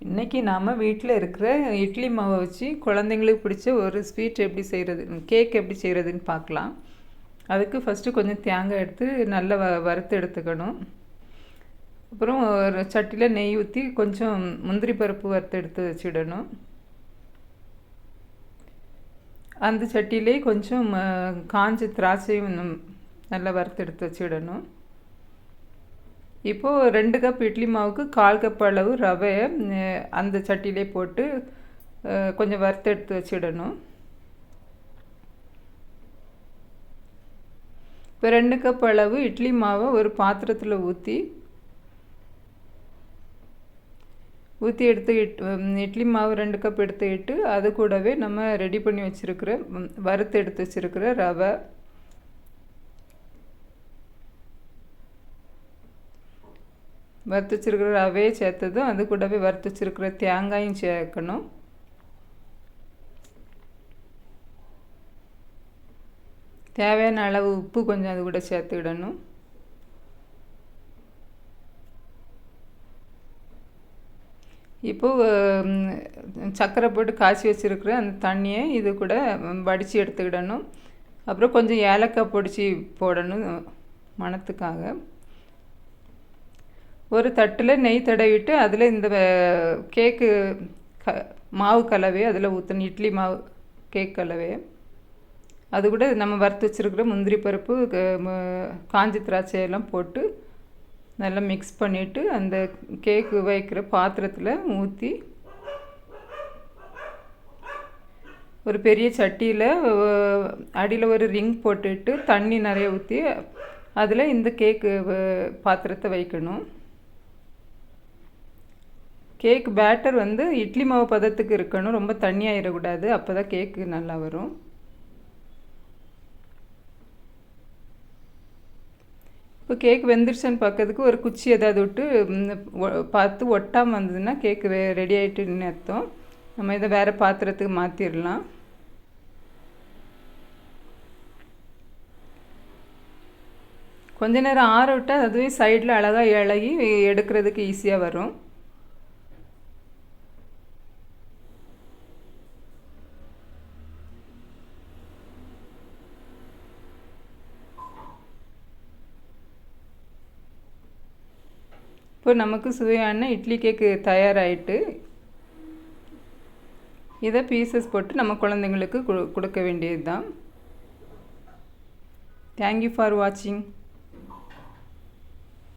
இன்றைக்கி நாம் வீட்டில் இருக்கிற இட்லி மாவை வச்சு குழந்தைங்களுக்கு பிடிச்ச ஒரு ஸ்வீட் எப்படி செய்கிறது, கேக் எப்படி செய்கிறதுன்னு பார்க்கலாம். அதுக்கு ஃபஸ்ட்டு கொஞ்சம் தேங்காய் எடுத்து நல்லா வறுத்து எடுத்துக்கணும். அப்புறம் ஒரு சட்டியில் நெய் ஊற்றி கொஞ்சம் முந்திரி பருப்பு வறுத்து எடுத்து வச்சிடணும். அந்த சட்டியிலே கொஞ்சம் காஞ்ச திராட்சையும் நல்லா வறுத்து எடுத்து வச்சிடணும். இப்போது 2 கப் இட்லி மாவுக்கு 1/4 கப் அளவு ரவையை அந்த சட்டியிலே போட்டு கொஞ்சம் வறுத்து எடுத்து வச்சிடணும். இப்போ 2 கப் அளவு இட்லி மாவை ஒரு பாத்திரத்தில் ஊற்றி எடுத்து இட்லி மாவு 2 கப் எடுத்துக்கிட்டு அது கூடவே நம்ம ரெடி பண்ணி வச்சுருக்கிற வறுத்து எடுத்து வச்சுருக்கிற ரவை, வறுத்து வச்சுருக்கிற ரவையை சேர்த்ததும் அது கூடவே வறுத்து வச்சுருக்கிற தேங்காயும் சேர்க்கணும். தேவையான அளவு உப்பு கொஞ்சம் அது கூட சேர்த்துக்கிடணும். இப்போது சர்க்கரை போட்டு காய்ச்சி வச்சுருக்கிற அந்த தண்ணியை இது கூட வடித்து எடுத்துக்கிடணும். அப்புறம் கொஞ்சம் ஏலக்காய் பொடிச்சு போடணும் மணத்துக்காக. ஒரு தட்டில் நெய் தடவிட்டு அதில் இந்த கேக்கு மாவு கலவையை அதில் ஊற்றணும். இட்லி மாவு கேக் கலவையை அது கூட நம்ம வறுத்து வச்சுருக்கிற முந்திரி பருப்பு, காஞ்சி திராட்சையெல்லாம் போட்டு நல்லா மிக்ஸ் பண்ணிவிட்டு அந்த கேக்கு வைக்கிற பாத்திரத்தில் ஊற்றி ஒரு பெரிய சட்டியில் அடியில் ஒரு ரிங் போட்டுட்டு தண்ணி நிறைய ஊற்றி அதில் இந்த கேக்கு பாத்திரத்தை வைக்கணும். கேக் பேட்டர் இட்லி மாவு பதத்துக்கு இருக்கணும், ரொம்ப தண்ணியாகிடக்கூடாது, அப்போ தான் கேக்கு நல்லா வரும். இப்போ கேக் வெந்துருச்சுன்னு பார்க்கறதுக்கு ஒரு குச்சி ஏதாவது விட்டு பார்த்து ஒட்டாமல் வந்ததுன்னா கேக்கு ரெடி ஆகிட்டுன்னு அர்த்தம். நம்ம இதை வேறு பாத்திரத்துக்கு மாற்றிடலாம். கொஞ்ச நேரம் ஆற விட்டால் அதுவே சைடில் அழகாக இழகி எடுக்கிறதுக்கு ஈஸியாக வரும். இப்போ நமக்கு சுவையான இட்லி கேக்கு தயாராகிட்டு, இதை பீசஸ் போட்டு நம்ம குழந்தைங்களுக்கு கொடுக்க வேண்டியது தான். தேங்க்யூ ஃபார் வாட்சிங்.